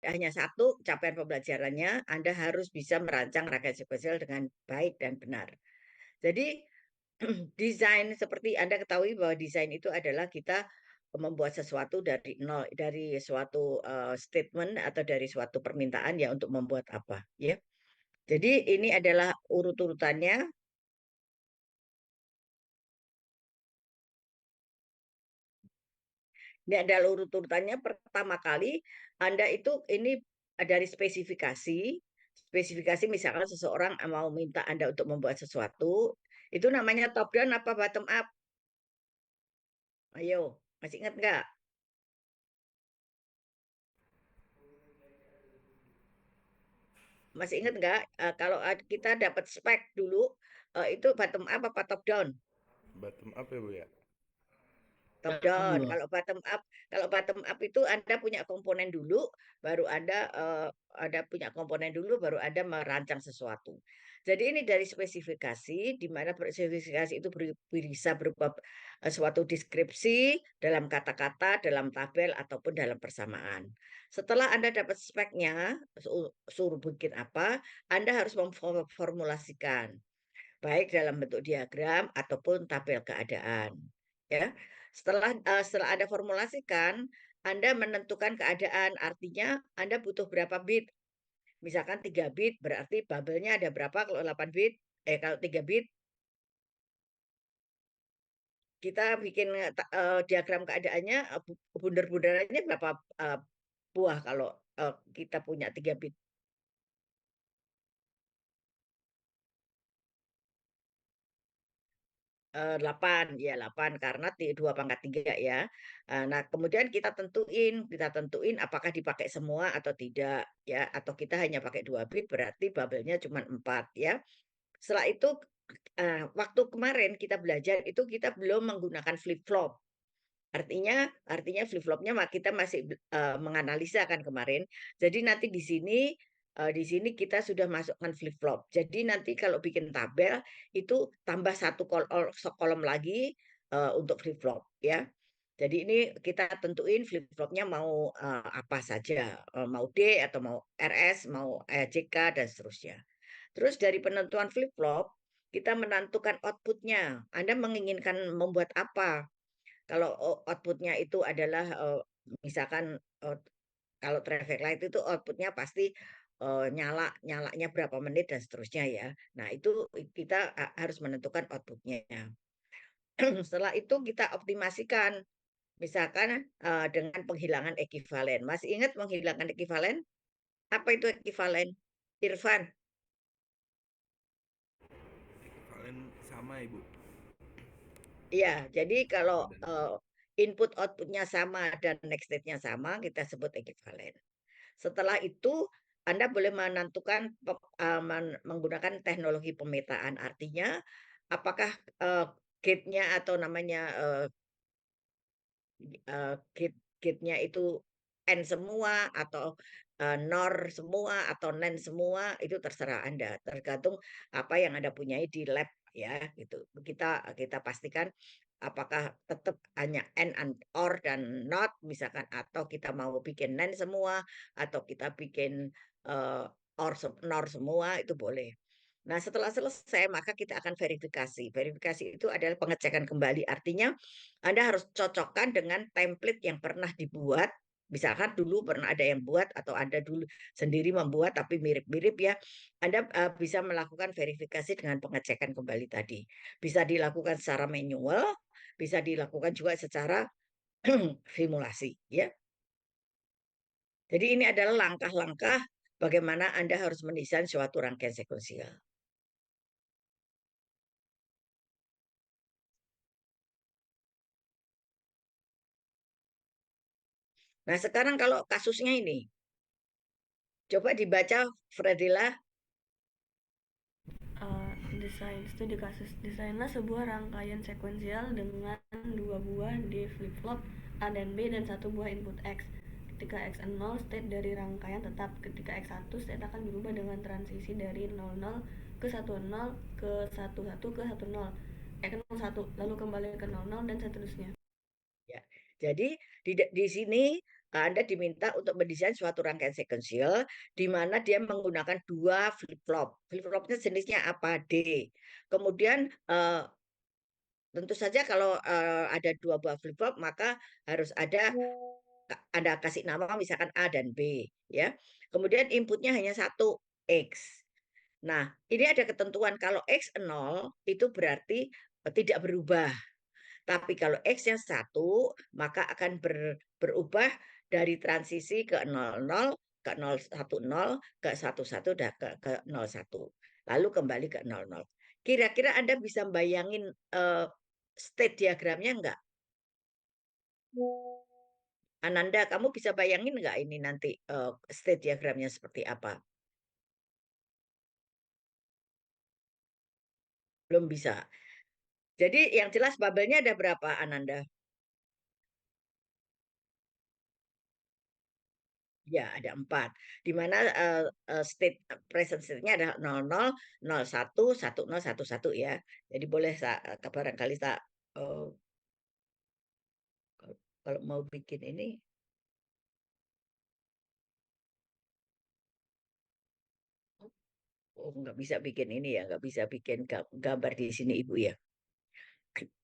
hanya satu capaian pembelajarannya, Anda harus bisa merancang rangkaian sekuensial dengan baik dan benar. Jadi desain seperti Anda ketahui bahwa desain itu adalah kita membuat sesuatu dari nol, dari suatu statement atau dari suatu permintaan ya untuk membuat apa, ya. Jadi ini adalah urut-urutannya. Ini adalah urut-urutannya. Pertama kali Anda itu ini dari spesifikasi. Spesifikasi misalkan seseorang mau minta Anda untuk membuat sesuatu, itu namanya top down apa bottom up? Ayo, masih ingat nggak? Masih ingat nggak? Kalau kita dapat spek dulu, itu bottom up apa top down? Bottom up ya Bu ya? Top Up down. dulu. Kalau bottom up itu Anda punya komponen dulu, baru Anda punya komponen dulu, baru Anda merancang sesuatu. Jadi ini dari spesifikasi, di mana spesifikasi itu bisa berupa suatu deskripsi dalam kata-kata, dalam tabel, ataupun dalam persamaan. Setelah Anda dapat speknya, suruh bikin apa, Anda harus memformulasikan baik dalam bentuk diagram ataupun tabel keadaan. Ya, setelah Anda formulasikan, Anda menentukan keadaan, artinya Anda butuh berapa bit. Misalkan 3 bit, berarti bubble-nya ada berapa kalau 8 bit? Kalau 3 bit, kita bikin diagram keadaannya, bundar-bundarannya berapa eh, buah kalau kita punya 3 bit. 8 ya 8 karena 2 pangkat 3 ya. Nah, kemudian kita tentuin apakah dipakai semua atau tidak ya, atau kita hanya pakai 2 bit berarti bubble-nya cuma 4 ya. Setelah itu waktu kemarin kita belajar itu kita belum menggunakan flip-flop. Artinya flip-flopnya kita masih menganalisa kan kemarin. Jadi nanti di sini kita sudah masukkan flip-flop. Jadi nanti kalau bikin tabel itu tambah satu kolom lagi untuk flip-flop ya. Jadi ini kita tentuin flip-flopnya mau apa saja, mau D atau mau RS, mau JK dan seterusnya. Terus dari penentuan flip-flop kita menentukan outputnya. Anda menginginkan membuat apa? Kalau outputnya itu adalah misalkan eh, kalau traffic light itu outputnya pasti nyalanya berapa menit dan seterusnya ya. Nah itu kita harus menentukan outputnya. Setelah itu kita optimasikan, misalkan dengan penghilangan ekivalen. Masih ingat menghilangkan ekivalen? Apa itu ekivalen? Irfan? Kalian sama Ibu. Iya, jadi kalau Sama dan input outputnya sama dan next state-nya sama, kita sebut ekivalen. Setelah itu, Anda boleh menentukan menggunakan teknologi pemetaan. Artinya, apakah gate-nya atau namanya gate-nya itu N semua atau NOR semua atau NAND semua itu terserah Anda, tergantung apa yang Anda punyai di lab ya gitu. Kita pastikan apakah tetap hanya N and OR dan NOT misalkan, atau kita mau bikin NAND semua atau kita bikin eh, OR NOR semua itu boleh. Nah, setelah selesai, maka kita akan verifikasi. Verifikasi itu adalah pengecekan kembali. Artinya, Anda harus cocokkan dengan template yang pernah dibuat. Misalkan dulu pernah ada yang buat atau Anda dulu sendiri membuat tapi mirip-mirip ya. Anda bisa melakukan verifikasi dengan pengecekan kembali tadi. Bisa dilakukan secara manual, bisa dilakukan juga secara simulasi ya. Jadi ini adalah langkah-langkah bagaimana Anda harus mendesain suatu rangkaian sekuensial. Nah, sekarang kalau kasusnya ini, coba dibaca Fredila. Desain studi kasus. Desainlah sebuah rangkaian sekuensial dengan dua buah D flip-flop A dan B dan satu buah input X. Ketika X0 state dari rangkaian tetap, ketika X1 state akan berubah dengan transisi dari 00 ke 10 ke 11 ke 10, ke 01 lalu kembali ke 00 dan seterusnya. Ya. Jadi di sini Anda diminta untuk mendesain suatu rangkaian sequential di mana dia menggunakan 2 flip-flop. Flip-flopnya jenisnya apa? D. Kemudian tentu saja kalau ada 2 buah flip-flop maka harus ada Anda kasih nama misalkan A dan B, ya. Kemudian inputnya hanya satu, X. Nah, ini ada ketentuan kalau X 0 itu berarti tidak berubah. Tapi kalau X-nya 1, maka akan berubah dari transisi ke 00, ke 010, ke 11, dan ke 01. Lalu kembali ke 00. Kira-kira Anda bisa bayangin state diagramnya enggak? Ananda, kamu bisa bayangin nggak ini nanti state diagramnya seperti apa? Belum bisa. Jadi yang jelas bubble-nya ada berapa, Ananda? Ya, ada 4. Di mana state present state-nya ada 00, 01, 10, 11 ya. Jadi boleh barangkali eh, kalau mau bikin ini, oh nggak bisa bikin ini ya, nggak bisa bikin gambar di sini Ibu ya.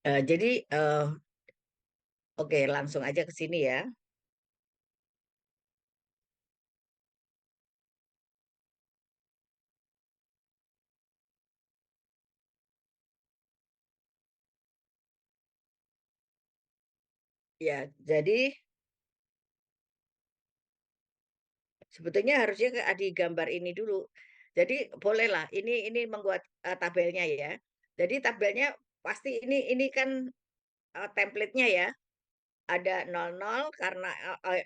Jadi oke, langsung aja ke sini ya. Ya, jadi sebetulnya harusnya di gambar ini dulu. Jadi bolehlah ini membuat tabelnya ya. Jadi tabelnya pasti ini kan template-nya ya. Ada 00 karena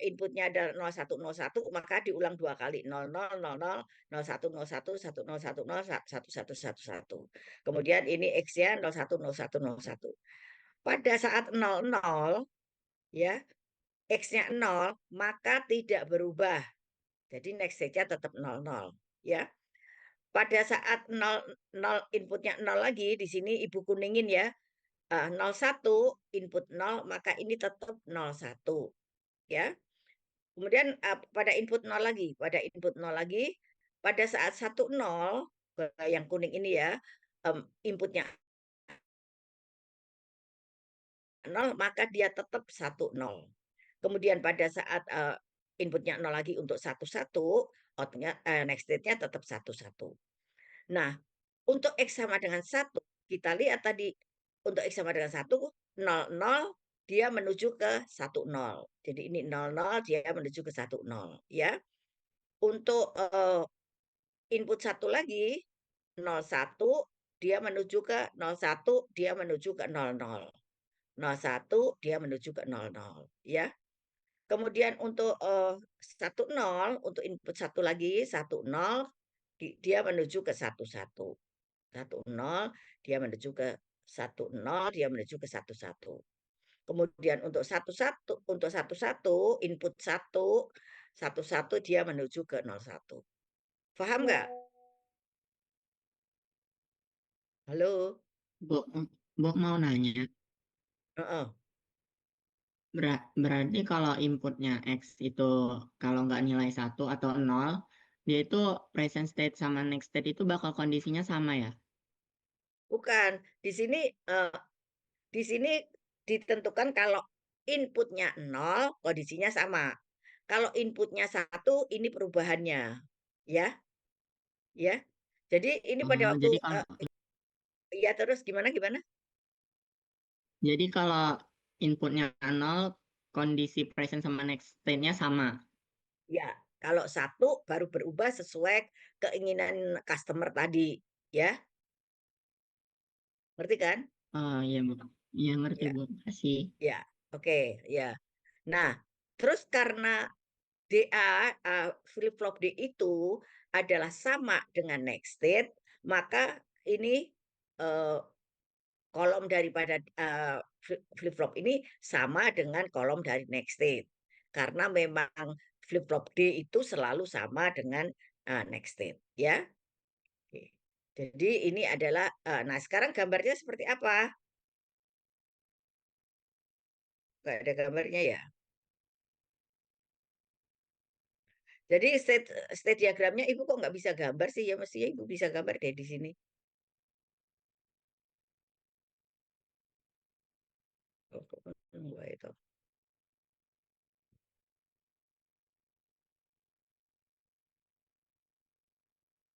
inputnya ada 0101 maka diulang 2 kali 00 00 01 01 1011 1111. Kemudian ini X-nya 01 01 01. Pada saat 00 ya, X-nya 0 maka tidak berubah. Jadi next stage-nya tetap 00 ya. Pada saat 0 inputnya 0 lagi di sini Ibu kuningin ya. 01 input 0 maka ini tetap 01 ya. Kemudian pada input 0 lagi, pada saat 10 yang kuning ini ya, inputnya 0 maka dia tetap 10. Kemudian pada saat inputnya 0 lagi untuk 11, outputnya next state-nya tetap 11. Nah, untuk X sama dengan 1, kita lihat tadi untuk X sama dengan 1, 00 dia menuju ke 10. Jadi ini 00 dia menuju ke 10 ya. Untuk input 1 lagi 01 dia menuju ke 01 dia menuju ke 00. 01 dia menuju ke 00 ya. Kemudian untuk 10 untuk input 1 lagi 10 dia menuju ke 11. 10 dia menuju ke 10 dia menuju ke 11. Kemudian untuk 11 input 1 dia menuju ke 01. Paham nggak? Halo? Bu, Bu mau nanya, Heeh. berarti kalau inputnya X itu kalau nggak nilai 1 atau 0, dia itu present state sama next state itu bakal kondisinya sama ya? Bukan. Eh, di sini ditentukan kalau inputnya 0, kondisinya sama. Kalau inputnya 1, ini perubahannya. Ya, ya. Jadi ini pada Oh, waktu ya terus gimana gimana? jadi kalau inputnya 0, kondisi present sama next state-nya sama. Ya, kalau 1 baru berubah sesuai keinginan customer tadi, ya. Ngerti kan? Oh iya Bu, iya ngerti Ya, Bu, kasih. ya. Oke, ya. Nah, terus karena DA flip-flop D itu adalah sama dengan next state, maka ini eh, kolom daripada flip-flop ini sama dengan kolom dari next state. Karena memang flip-flop D itu selalu sama dengan next state, ya. Oke. Jadi ini adalah, nah sekarang gambarnya seperti apa? Nggak ada gambarnya ya? Jadi state diagramnya Ibu kok nggak bisa gambar sih? Ya mestinya Ibu bisa gambar deh di sini. Oh, enggak itu.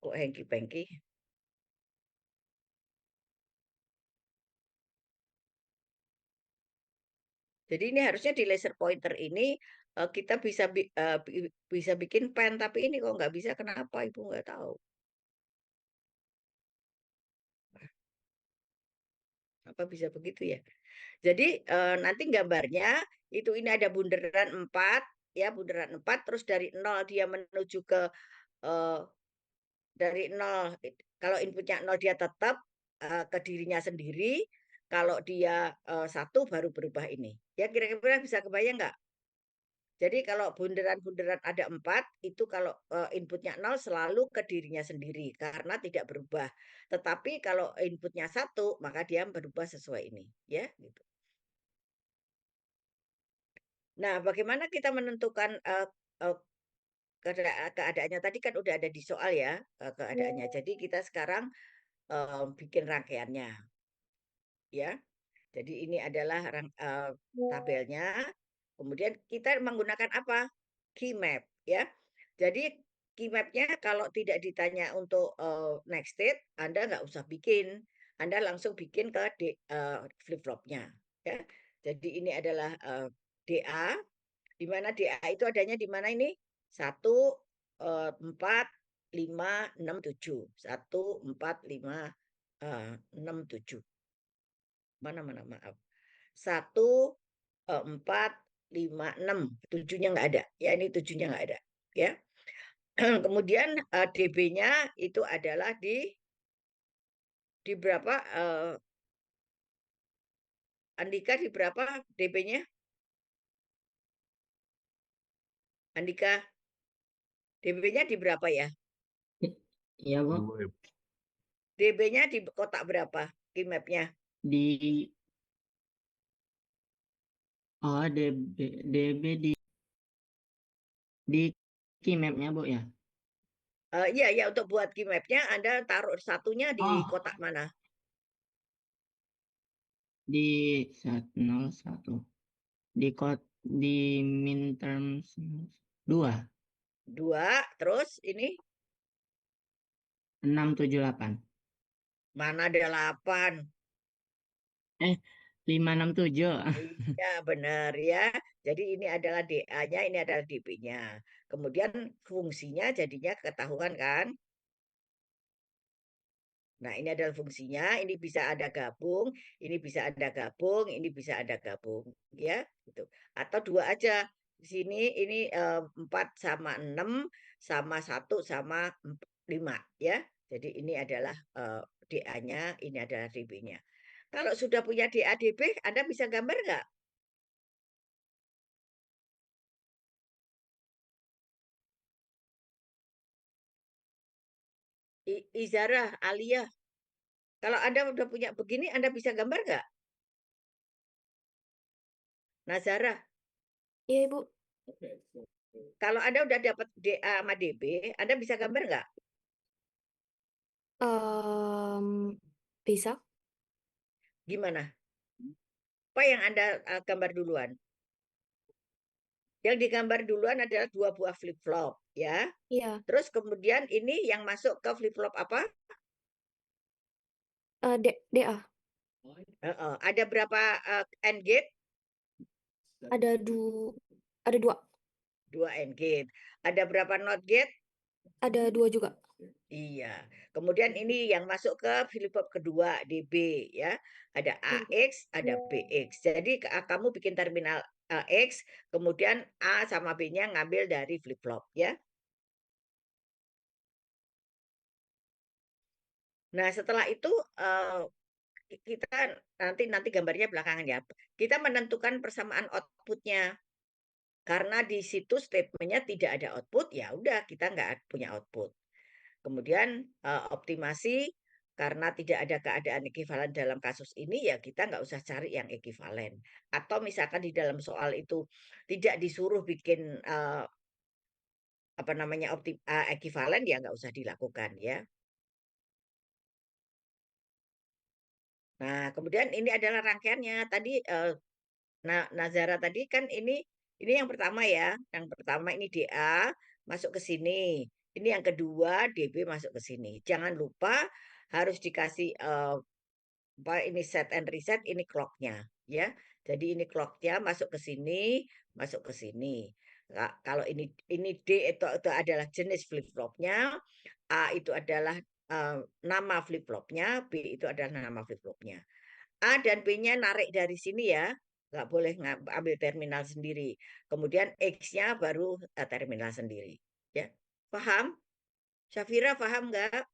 Kok hengki-pengki? Jadi ini harusnya di laser pointer ini kita bisa bikin pen, tapi ini kok nggak bisa, kenapa Ibu nggak tahu. Apa bisa begitu ya? Jadi nanti gambarnya itu ini ada bunderan 4 ya, bunderan 4 terus dari 0 dia menuju ke eh, dari 0 kalau inputnya 0 dia tetap ke dirinya sendiri, kalau dia 1 baru berubah ini. Ya kira-kira bisa kebayang nggak? Jadi kalau bunderan-bunderan ada 4, itu kalau inputnya 0 selalu ke dirinya sendiri karena tidak berubah. Tetapi kalau inputnya 1, maka dia berubah sesuai ini. Ya, gitu. Nah, bagaimana kita menentukan eh, keadaannya? Tadi kan udah ada di soal ya keadaannya. Jadi kita sekarang bikin rangkaiannya. Ya. Jadi ini adalah tabelnya. Kemudian kita menggunakan apa? Key map ya. Jadi key mapnya kalau tidak ditanya untuk next state, Anda nggak usah bikin. Anda langsung bikin ke flip-flopnya. Ya. Jadi ini adalah DA, di mana DA itu adanya di mana ini? 1, 4, 5, 6, 7. 1, 4, 5, 6, 7. Mana maaf. 1, 4, 5, 6. Tujuhnya nggak ada. Ya ini tujuhnya nggak ada. Ya. Kemudian DB-nya itu adalah di berapa? Andika di berapa DB-nya? Andika, DB-nya di berapa ya? Iya, Bu. 2 ya, Bu. DB-nya di kotak berapa? Key map-nya? Di oh DB di key map-nya, Bu ya. Iya, ya untuk buat key map-nya Anda taruh satunya di Oh, kotak mana? di 101. Di midterm 2 2, terus ini 678. mana ada 8? 567. Iya, benar ya. Jadi ini adalah DA-nya, ini adalah DB-nya. Kemudian fungsinya jadinya ketahuan kan? Nah, ini adalah fungsinya, ini bisa ada gabung, ini bisa ada gabung, ini bisa ada gabung, ya, gitu. Atau 2 aja. Di sini ini 4 sama 6 sama 1 sama 5, ya. Jadi ini adalah DA-nya, ini adalah DB-nya. Kalau sudah punya DA DB, Anda bisa gambar nggak? Izarah, Alia. Kalau Anda udah punya begini, Anda bisa gambar nggak? Nazarah, Iya, Ibu. kalau Anda udah dapat DA sama DB, Anda bisa gambar nggak? Bisa? Gimana? Apa yang Anda gambar duluan? Yang digambar duluan adalah 2 buah flip-flop, ya. Iya. Terus kemudian ini yang masuk ke flip-flop apa? DA. Ada berapa AND gate? Ada du ada 2. 2 AND gate. Ada berapa NOT gate? Ada 2 juga. Iya. Kemudian ini yang masuk ke flip-flop kedua, DB, ya. Ada Iya, Bu. AX, ada BX. Jadi kamu bikin terminal X, kemudian A sama B-nya ngambil dari flip-flop, ya. Nah, setelah itu kita nanti nanti gambarnya belakangan ya. Kita menentukan persamaan outputnya. Karena di situ statementnya tidak ada output, ya udah kita nggak punya output. Kemudian optimasi karena tidak ada keadaan ekuivalen dalam kasus ini, ya kita nggak usah cari yang ekuivalen. Atau misalkan di dalam soal itu tidak disuruh bikin apa namanya ekivalen ya nggak usah dilakukan ya. Nah, kemudian ini adalah rangkaiannya. Tadi Nazara tadi kan ini yang pertama ya. Yang pertama ini DA masuk ke sini. Ini yang kedua DB masuk ke sini. Jangan lupa harus dikasih apa ini set and reset, ini clocknya ya. Jadi ini clocknya masuk ke sini, masuk ke sini. Kalau ini D itu adalah jenis flip flopnya, A itu adalah nama flip flopnya, B itu adalah nama flip flopnya. A dan B-nya narik dari sini ya, nggak boleh ambil terminal sendiri. Kemudian X-nya baru terminal sendiri. Ya, paham? Syafira paham nggak?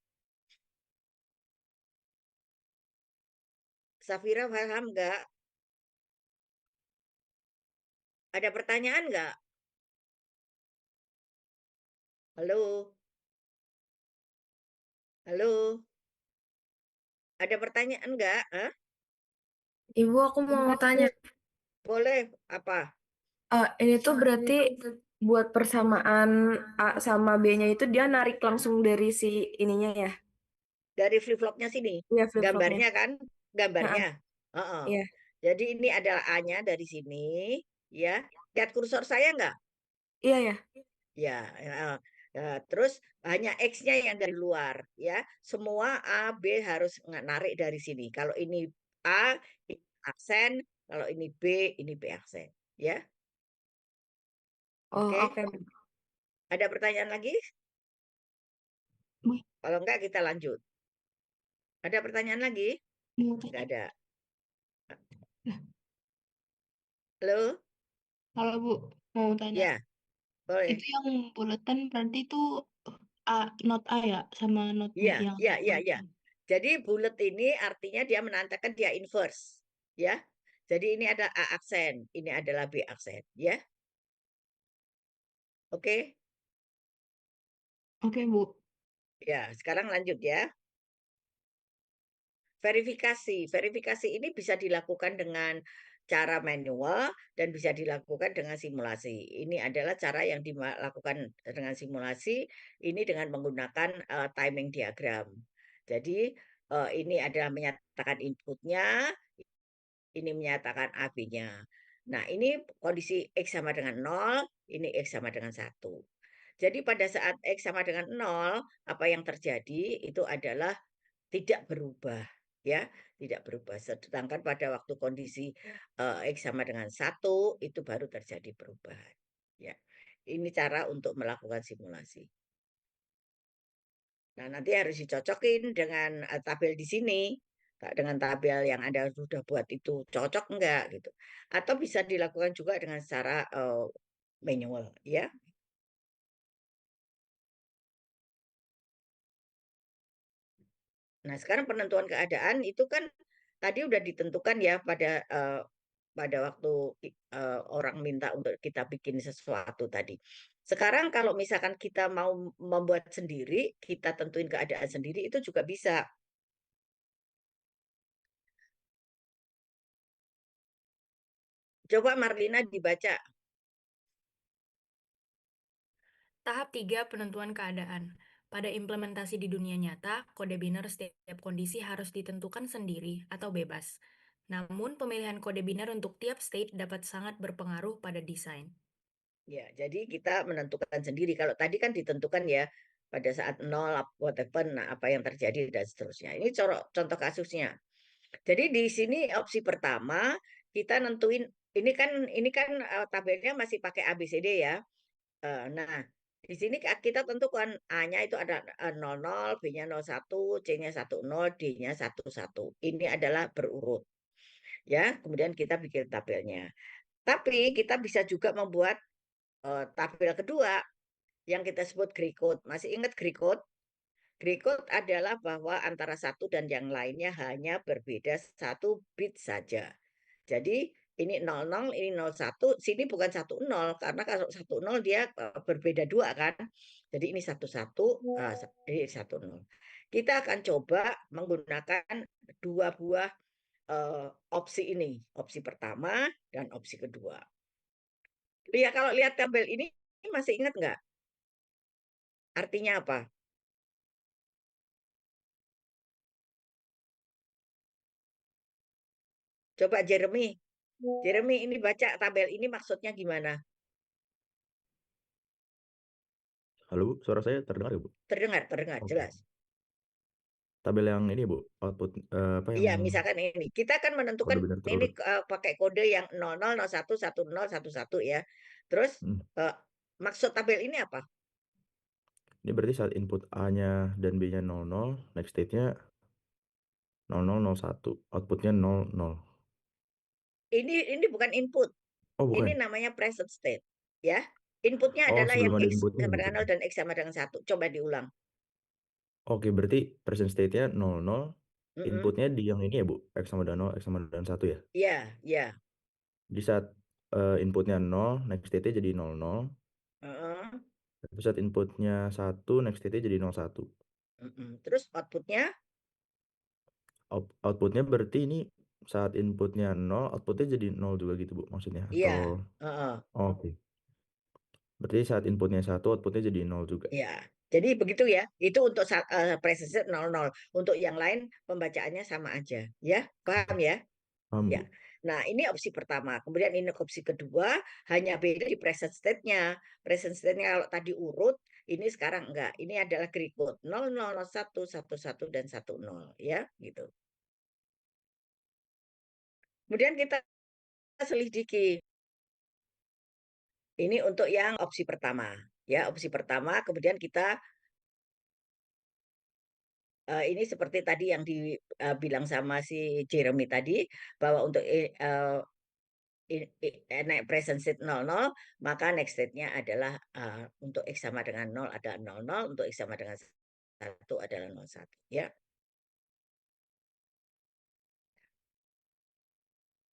Syafira paham nggak? Ada pertanyaan nggak? Halo, halo, ada pertanyaan nggak? Hah? Ibu, aku mau tanya, Boleh apa? ini tuh berarti buat persamaan A sama B-nya itu dia narik langsung dari si ininya ya? Dari flip flopnya sini, Iya, flip-flopnya. gambarnya kan? Heeh, Gambarnya. Heeh. iya. Jadi ini adalah A-nya dari sini, ya. Lihat kursor saya nggak? Iya ya. Ya, terus hanya X-nya yang dari luar, ya. Semua A, B harus narik dari sini. Kalau ini A, ini aksen. Kalau ini B, ini B aksen. Ya, Oh, oke. oke. Ada pertanyaan lagi? Bu, Kalau enggak, kita lanjut. Ada pertanyaan lagi? mau Enggak tanya. ada. Lah, Halo? kalau Bu, mau tanya. Ya, boleh. Itu yang buletan berarti itu A, not A ya, sama not B Iya, yang iya, iya, iya. buletan. Jadi bulat ini artinya dia menandakan dia inverse, ya. Jadi ini ada A aksen, ini adalah B aksen, ya. Oke. Oke, Bu. Ya, sekarang lanjut ya. Verifikasi. Verifikasi ini bisa dilakukan dengan cara manual dan bisa dilakukan dengan simulasi. Ini adalah cara yang dilakukan dengan simulasi, ini dengan menggunakan timing diagram. Jadi ini adalah menyatakan inputnya, ini menyatakan AB-nya. Nah, ini kondisi X sama dengan 0, ini X sama dengan 1. Jadi pada saat X sama dengan 0, apa yang terjadi itu adalah tidak berubah, ya, tidak berubah. Sedangkan pada waktu kondisi X sama dengan 1 itu baru terjadi perubahan. Ya. Ini cara untuk melakukan simulasi. Nah, nanti harus dicocokin dengan tabel di sini. Dengan tabel yang Anda sudah buat itu cocok enggak gitu. Atau bisa dilakukan juga dengan secara manual, ya. Nah, sekarang penentuan keadaan itu kan tadi udah ditentukan ya pada waktu orang minta untuk kita bikin sesuatu tadi. Sekarang kalau misalkan kita mau membuat sendiri, kita tentuin keadaan sendiri itu juga bisa. Coba Marlina dibaca. Tahap 3 penentuan keadaan. Pada implementasi di dunia nyata, kode biner setiap kondisi harus ditentukan sendiri atau bebas. Namun, pemilihan kode biner untuk tiap state dapat sangat berpengaruh pada desain. Ya, jadi kita menentukan sendiri. Kalau tadi kan ditentukan ya pada saat nol, whatever, nah apa yang terjadi dan seterusnya. Ini contoh kasusnya. Jadi di sini opsi pertama kita nentuin ini kan tabelnya masih pakai ABCD ya. Nah, di sini kita tentukan A-nya itu ada 00, B-nya 01, C-nya 10, D-nya 11. Ini adalah berurut. Ya, kemudian kita bikin tabelnya. Tapi kita bisa juga membuat tabel kedua yang kita sebut gray code. Masih ingat gray code? Gray code adalah bahwa antara satu dan yang lainnya hanya berbeda 1 bit saja. Jadi ini 00, ini 01, sini bukan 10, karena kalau 10 dia berbeda 2 kan. Jadi ini 11, ini 10. Kita akan coba menggunakan dua buah opsi ini, opsi pertama dan opsi kedua. Ya kalau lihat tabel ini masih ingat nggak? Artinya apa? Coba Jeremy. Jeremy ini baca tabel ini maksudnya gimana? Halo Bu, suara saya terdengar ya Bu? Terdengar Oke. jelas. Tabel yang ini Bu, output apa yang Iya, misalkan ini. Kita kan menentukan kode biner ini terurut? pakai kode yang 00, 01, 10, 11 ya. Terus Hmm. maksud tabel ini apa? Ini berarti saat input A-nya dan B-nya 00, next state-nya 0001, outputnya 00. Ini bukan input. Oh Ini bukan? namanya present state, ya. Inputnya Oh adalah sebelum yang ada X inputnya sama gitu. dengan 0 dan X sama dengan 1. Coba diulang. Oke, berarti present state-nya 00, Mm-mm. inputnya di yang ini ya Bu, X sama dengan 0, X sama dengan 1 ya? Iya, iya. Di saat inputnya 0, next state-nya jadi 00. Heeh. Tapi saat inputnya 1, next state-nya jadi 01. Mm-mm. Terus outputnya? Outputnya berarti ini saat inputnya 0, outputnya jadi 0 juga gitu Bu maksudnya? Iya. Atau Heeh. oke. Berarti saat inputnya 1, outputnya jadi 0 juga. Ya, jadi begitu ya. Itu untuk present state 00. Untuk yang lain pembacaannya sama aja, ya. Paham ya? Paham Ya. Bu? Nah, ini opsi pertama. Kemudian ini opsi kedua, hanya beda di present state-nya. Present state-nya kalau tadi urut, ini sekarang enggak. Ini adalah Greek code 00, 01, 11 dan 10 ya, gitu. Kemudian kita selidiki. Ini untuk yang opsi pertama, ya. Opsi pertama, kemudian kita ini seperti tadi yang dibilang sama si Jeremy tadi, bahwa untuk naik present state 00, maka next state-nya adalah untuk X sama dengan 0 ada 00, untuk X sama dengan 1 adalah 01. Ya.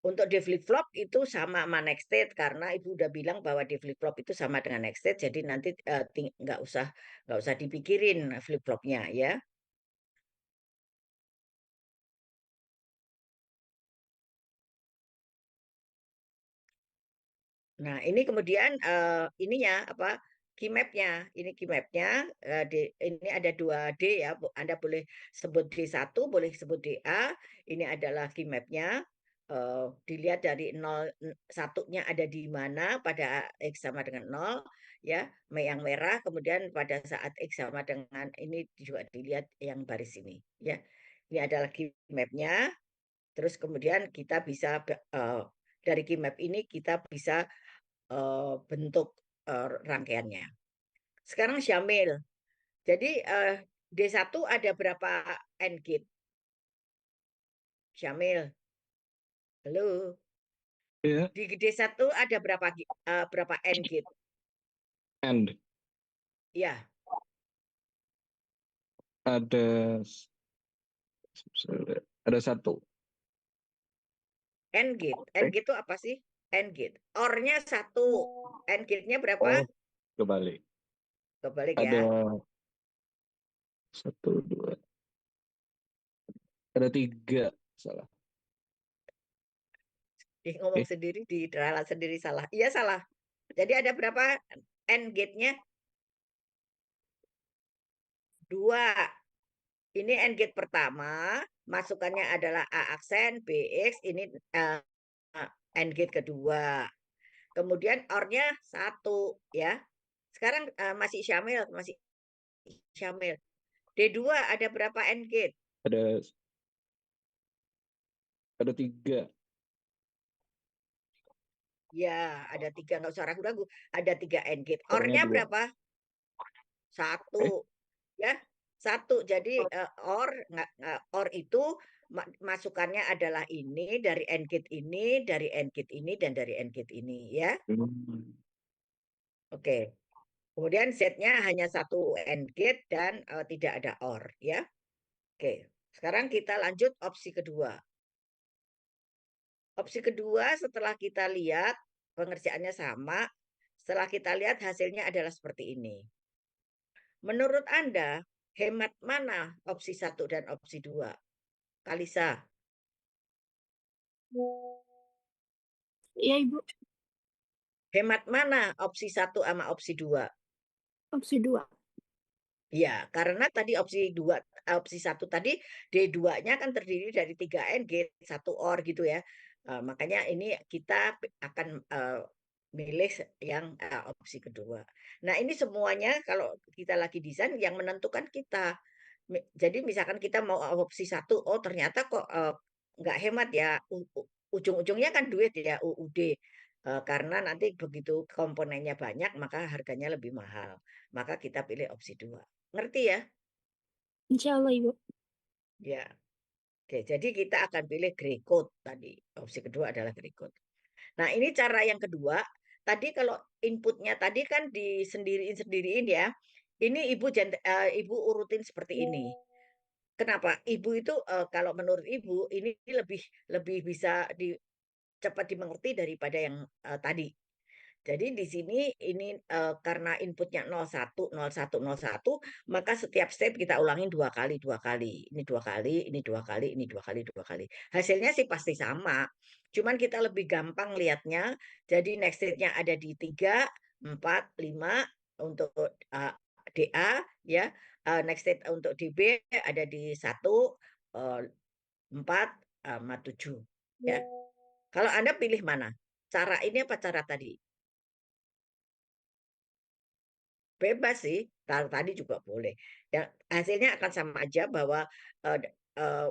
Untuk di flip-flop itu sama next state, karena Ibu udah bilang bahwa di flip-flop itu sama dengan next state, jadi nanti nggak usah dipikirin flip-flopnya ya. Nah, ini kemudian ininya apa? Key map-nya. Ini key map-nya ini ada 2D ya. Anda boleh sebut D1, boleh sebut DA. Ini adalah key map-nya. Dilihat dari 0 1-nya ada di mana pada X sama dengan 0 ya, yang merah. Kemudian pada saat X sama dengan ini juga dilihat yang baris ini ya. Ini adalah key map-nya. Terus kemudian kita bisa dari key map ini kita bisa bentuk rangkaiannya. Sekarang Syamil. Jadi D1 ada berapa N-gate? Syamil. Halo. Ya, Di D1 ada berapa N-gate? and Ya, ada ada satu. N-gate. N-gate itu apa sih? N-gate. OR-nya 1. N-gate-nya berapa? Oh, kebalik. Kebalik Ada ya. 1, 2, ada 3, salah. Ngomong sendiri, diralat sendiri salah. Iya salah. Jadi ada berapa N-gate-nya? 2. Ini N-gate pertama, masukannya adalah A aksen, BX, ini N-gate kedua. Kemudian OR-nya 1 ya. Sekarang masih Syamil, D2 ada berapa N-gate? Ada 3. Ya, ada 3, nggak usah ragu-ragu. Ada 3 N-gate. OR-nya OR-nya 2. berapa? 1 ya. 1. Jadi OR itu masukannya adalah ini dari N-gate ini, dari N-gate ini, dan dari N-gate ini ya. Oke. Kemudian Z-nya hanya 1 N-gate dan tidak ada OR ya. Oke. Sekarang kita lanjut opsi kedua. Opsi kedua setelah kita lihat pengerjaannya sama, setelah kita lihat hasilnya adalah seperti ini. Menurut Anda, hemat mana opsi 1 dan opsi 2? Kalisa. Iya, Ibu. Hemat mana opsi 1 sama opsi 2? Opsi 2. Ya, karena tadi opsi 1 tadi D2-nya kan terdiri dari 3 AND gate, 1 OR gitu ya. Makanya ini kita akan milih yang opsi kedua. Nah, ini semuanya kalau kita lagi desain yang menentukan kita. Jadi misalkan kita mau opsi 1, oh ternyata kok nggak hemat ya. Ujung-ujungnya kan duit ya, UUD. Karena nanti begitu komponennya banyak, maka harganya lebih mahal. Maka kita pilih opsi 2. Ngerti ya? Insya Allah, Ibu. Ya. Oke, jadi kita akan pilih gray code tadi. Opsi kedua adalah gray code. Nah, ini cara yang kedua. Tadi kalau inputnya tadi kan disendiriin-sendiriin ya. Ini ibu urutin seperti ini. Kenapa? Ibu itu kalau menurut ibu ini lebih lebih bisa cepat dimengerti daripada yang tadi. Jadi di sini ini karena inputnya 01, 01, 01, maka setiap step kita ulangin 2 kali, 2 kali. Ini 2 kali, ini 2 kali, ini 2 kali, 2 kali. Hasilnya sih pasti sama. Cuman kita lebih gampang lihatnya. Jadi next state-nya ada di 3, 4, 5 untuk DA ya. Next state untuk DB ada di 1, 4, sama 7 ya. Kalau Anda pilih mana? Cara ini apa cara tadi? Bebas sih, kalau tadi juga boleh. Ya, hasilnya akan sama aja bahwa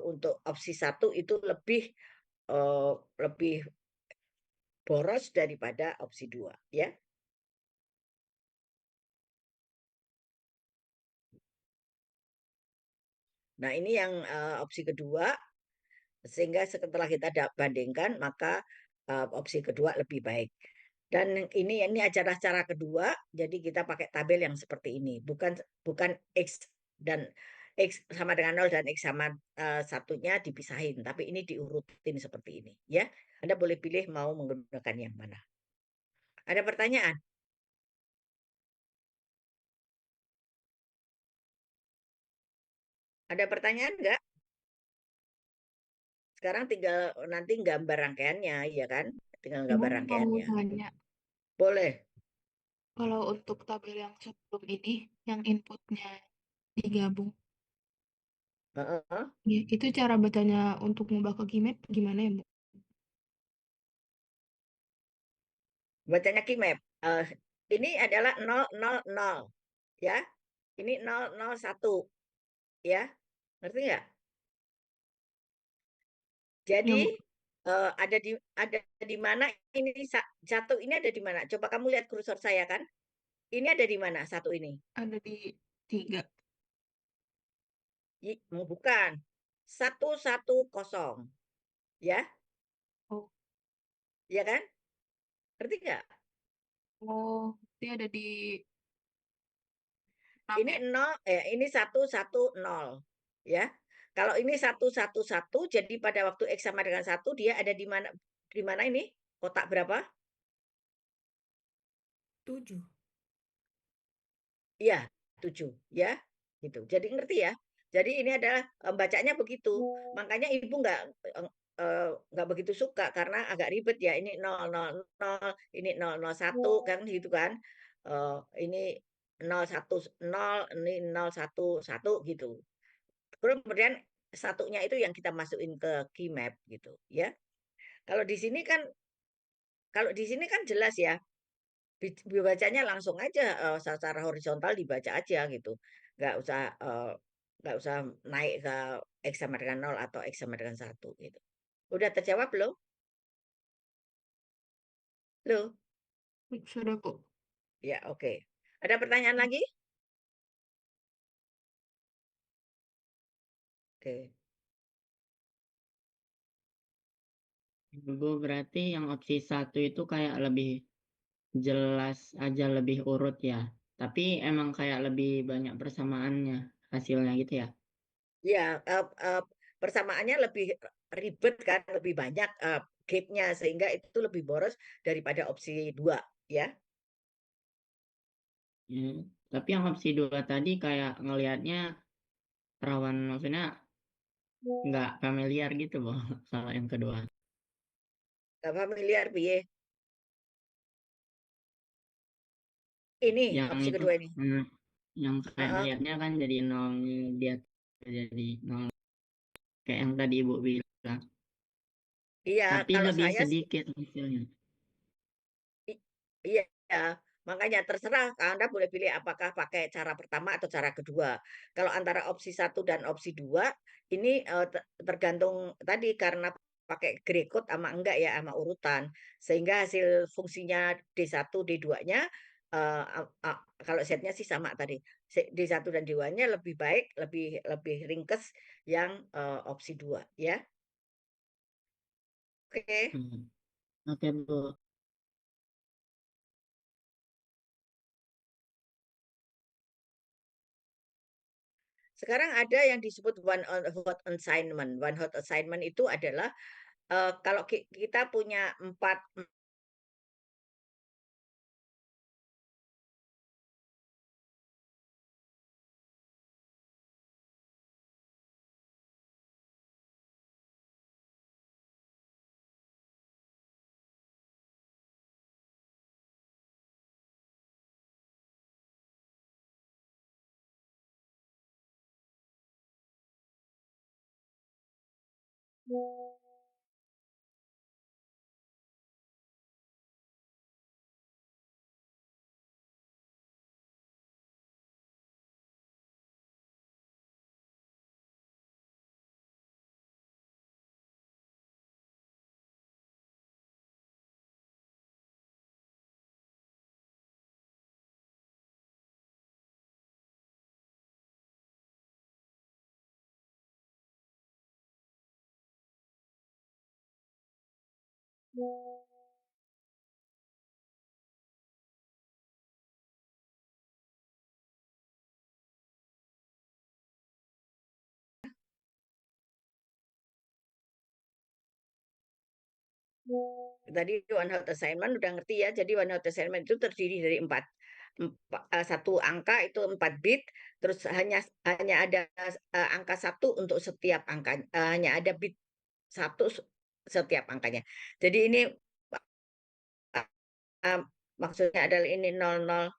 untuk opsi 1 itu lebih boros daripada opsi 2 ya. Nah, ini yang opsi kedua, sehingga setelah kita bandingkan maka opsi kedua lebih baik. Dan ini adalah cara kedua, jadi kita pakai tabel yang seperti ini, bukan X dan X sama dengan 0 dan X sama satunya dipisahin, tapi ini diurutin seperti ini ya. Anda boleh pilih mau menggunakan yang mana. Ada pertanyaan? Ada pertanyaan enggak? Sekarang tinggal nanti gambar rangkaiannya, ya kan? Tinggal Ibu gambar mau rangkaiannya. tanya, Boleh. kalau untuk tabel yang sebelum ini, yang inputnya digabung, Heeh. ya, itu cara bacanya untuk ngubah ke Gmap gimana ya, Bu? Bacanya Kmap. Ini adalah 000 ya. Ini 001 ya. Ngerti nggak? Ya, Jadi Bu, ada di mana ini satu ini ada di mana? Coba kamu lihat kursor saya kan? Ini ada di mana satu ini? ada di 3. Bukan. 110 ya, Oh, ya kan? Ngerti nggak? oh, dia ada di 6 Ini ya? 0 ini 110 ya. Kalau ini 111 jadi pada waktu X sama dengan 1 dia ada di mana? Di mana ini? Kotak berapa? 7. Iya, 7 ya. Gitu. Jadi ngerti ya? Jadi ini adalah bacanya begitu. Makanya ibu nggak begitu suka karena agak ribet ya. Ini 000, ini 001 kan gitu kan. Ini 010, ini 011 gitu. Kemudian satunya itu yang kita masukin ke key map gitu ya. Kalau di sini kan jelas ya. Dibacanya langsung aja secara horizontal dibaca aja gitu. Nggak usah nggak usah naik ke X sama dengan 0 atau X sama dengan 1 gitu. Udah terjawab belum? Loh? Sudah, Bu. Ya, oke. Ada pertanyaan lagi? Oke. Bu, berarti yang opsi 1 itu kayak lebih jelas aja, lebih urut ya. Tapi emang kayak lebih banyak persamaannya hasilnya gitu ya. Ya, persamaannya lebih ribet kan, lebih banyak gate-nya sehingga itu lebih boros daripada opsi 2 ya. Ya. Tapi yang opsi 2 tadi kayak ngelihatnya rawan, maksudnya nggak familiar gitu, Bu, kalau yang kedua. Nggak familiar piye? Ini Yang opsi itu kedua ini. Yang kayak Heeh. lihatnya kan jadi 0 dia jadi 0 kayak yang tadi Ibu bilang. Iya, Tapi kalau lebih saya sedikit hasilnya. I iya, makanya terserah Anda boleh pilih apakah pakai cara pertama atau cara kedua. Kalau antara opsi 1 dan opsi 2 ini, tergantung tadi karena pakai gray code ama enggak ya, ama urutan. Sehingga hasil fungsinya D1, D2-nya, kalau Z-nya sih sama tadi. D1 dan D2-nya lebih baik, lebih lebih ringkes yang, opsi 2 ya. Oke. Oke, Bu. Sekarang ada yang disebut one hot assignment. One hot assignment itu adalah kalau kita punya 4 tadi one hot assignment udah ngerti ya. Jadi one hot assignment itu terdiri dari 1 angka itu 4 bit, terus hanya ada angka 1 untuk setiap angka, hanya ada bit 1 setiap angkanya. Jadi ini maksudnya adalah ini 00,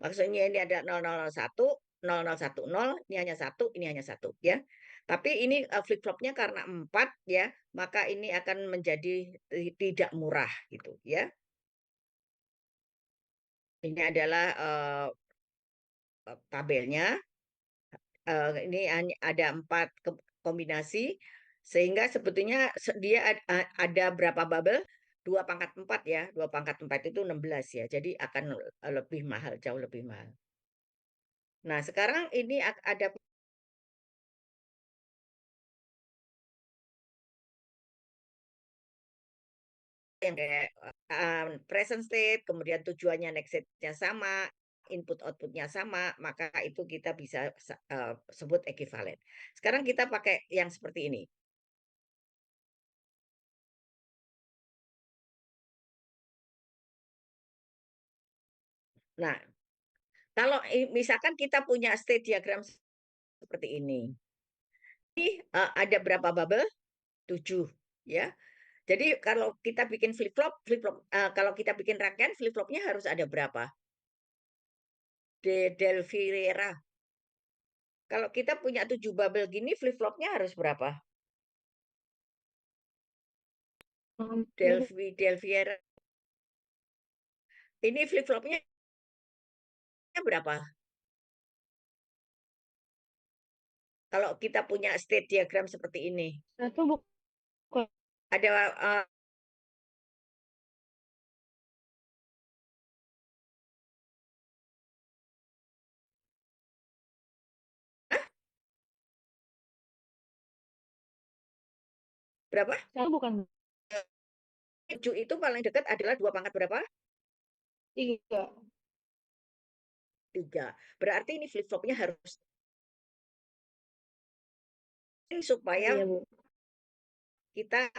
maksudnya ini ada 0001, 0010, ini hanya 1, ini hanya 1 ya. Tapi ini flip flopnya karena 4 ya, maka ini akan menjadi tidak murah gitu ya. Ini adalah tabelnya. Ini ada 4 kombinasi sehingga sebetulnya dia ada berapa bubble? 2 pangkat 4 ya. 2 pangkat 4 itu 16 ya. Jadi akan lebih mahal, jauh lebih mahal. Nah, sekarang ini ada yang kayak present state, kemudian tujuannya next state-nya sama, input outputnya sama, maka itu kita bisa sebut ekivalen. Sekarang kita pakai yang seperti ini. Nah, kalau misalkan kita punya state diagram seperti ini. Ini ada berapa bubble? 7 ya. Jadi kalau kita bikin flip-flop, kalau kita bikin rangkaian flip-flopnya harus ada berapa? Delvirera. Kalau kita punya 7 bubble gini, flip-flopnya harus berapa? Delviera. Ini flip-flopnya berapa? Kalau kita punya state diagram seperti ini. Satu bukan Ada berapa? satu bukan 7 itu paling dekat adalah 2 pangkat berapa? 3. 3. Berarti ini flip-flopnya harus supaya Iya, Bu. kita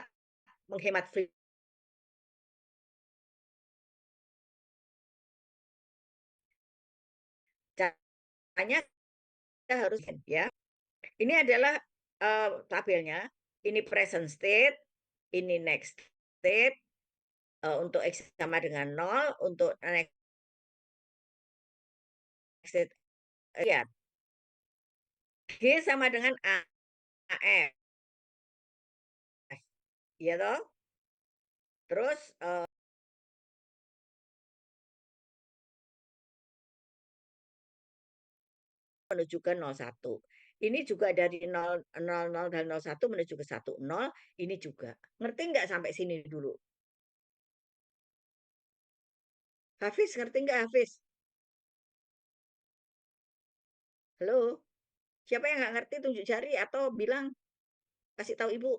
menghemat flip. Caranya kita harus ya. Ini adalah tabelnya. Ini present state, ini next state, untuk X sama dengan 0, untuk next state, lihat. G sama dengan AF. Iya toh? Terus menuju ke 01. Ini juga dari 0 dan 01 menuju ke 10. Ini juga. Ngerti nggak sampai sini dulu? Hafiz, ngerti nggak Hafiz? Halo? Siapa yang nggak ngerti tunjuk jari atau bilang, kasih tahu Ibu.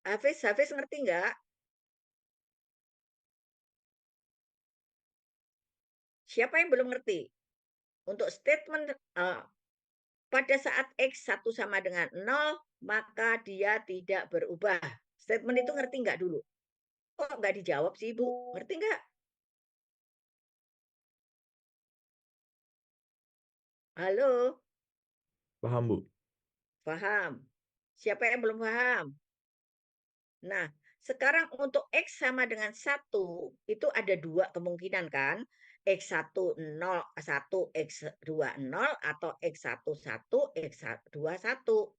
Hafiz ngerti nggak? Siapa yang belum ngerti? Untuk statement pada saat X 1 sama dengan 0, maka dia tidak berubah. Statement itu ngerti nggak dulu? Kok nggak dijawab sih Ibu? Ngerti nggak? Halo? Paham, Bu. Paham. Siapa yang belum paham? Nah, sekarang untuk X sama dengan 1, itu ada 2 kemungkinan kan? X1 0, 1, X2 0, atau X1 1, X2 1.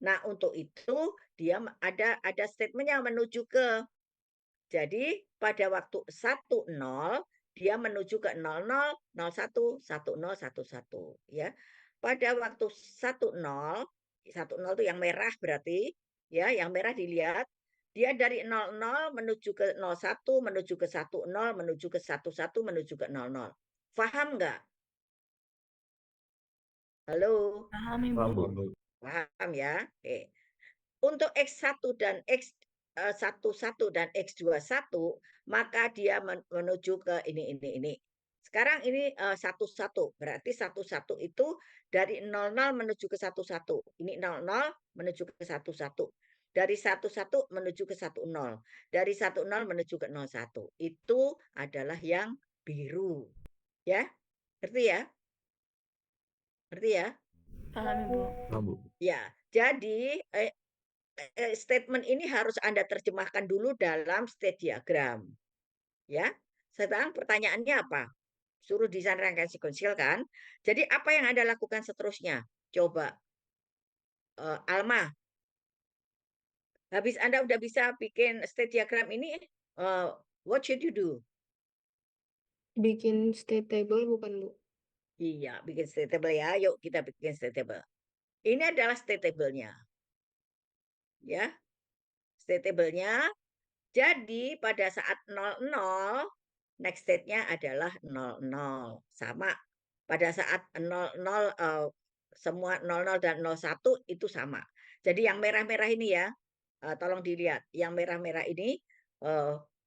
Nah, untuk itu dia ada statement yang menuju ke. Jadi, pada waktu 1 0, dia menuju ke 00, 01, 10, 11, ya. Pada waktu 1 0, 1 0 itu yang merah berarti, ya, yang merah dilihat, dia dari 00 menuju ke 01, menuju ke 10, menuju ke 11, menuju ke 00. Paham nggak? Halo? Paham, Paham, Ibu. Bu. Paham ya? Oke. Untuk X1 dan X11 dan X21, maka dia menuju ke ini. Sekarang ini 11, berarti 11 itu dari 00 menuju ke 11. Ini 00 menuju ke 11. Dari 11 menuju ke 10. Dari 10 menuju ke 01. Itu adalah yang biru. Ya? Ngerti ya? Ngerti ya? Paham, Ibu. Paham, Bu. Ya, jadi statement ini harus Anda terjemahkan dulu dalam state diagram. Ya. Sekarang pertanyaannya apa? Suruh desain rangkaian sekuensial kan? Jadi apa yang Anda lakukan seterusnya? Coba Alma. Habis Anda udah bisa bikin state diagram ini, what should you do? Bikin state table bukan, Bu? Iya, bikin state table ya. Yuk kita bikin state table. Ini adalah state table-nya. Ya. State table-nya. Jadi pada saat 00, next state-nya adalah 00. Sama. Pada saat 00, semua 00 dan 01 itu sama. Jadi yang merah-merah ini ya, tolong dilihat. Yang merah-merah ini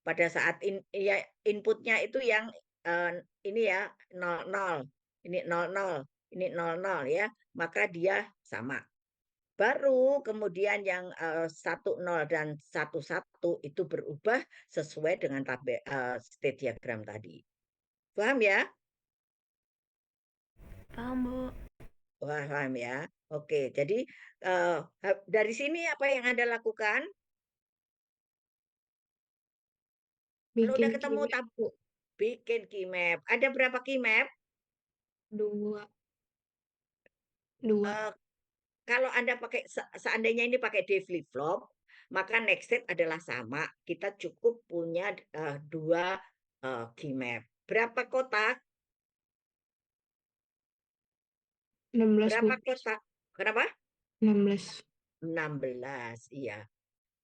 pada saat inputnya itu yang ini ya, 00. Ini 00, ini 00 ya. Maka dia sama. Baru kemudian yang 10 dan 11 itu berubah sesuai dengan tabel state diagram tadi. Paham ya? Paham, Bu. Paham ya? Oke, jadi dari sini apa yang Anda lakukan? Kalau udah Bikin ketemu key map, Bu. bikin key map. Ada berapa key map? 2. Kalau Anda pakai seandainya ini pakai D flip flop, maka next step adalah sama. Kita cukup punya 2 key map. Berapa kotak? 16, Bu. Berapa kotak? Kenapa? 16. 16, iya.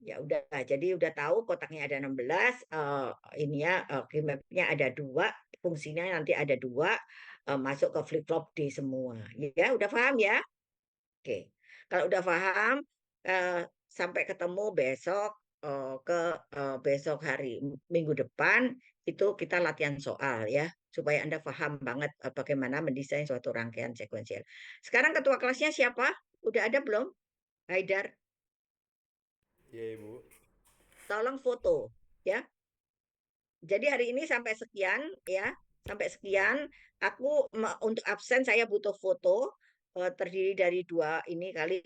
Ya udah, jadi udah tahu kotaknya ada 16, ini ya key map-nya ada 2, fungsinya nanti ada 2, masuk ke flip flop D semua. Ya, udah paham ya? Oke. Kalau udah paham, sampai ketemu besok ke besok hari minggu depan itu kita latihan soal ya, supaya Anda paham banget bagaimana mendesain suatu rangkaian sekuensial. Sekarang ketua kelasnya siapa? Udah ada belum? Haidar, Iya, Ibu. tolong foto ya. Jadi hari ini sampai sekian ya, sampai sekian. Aku untuk absen saya butuh foto terdiri dari 2 ini kali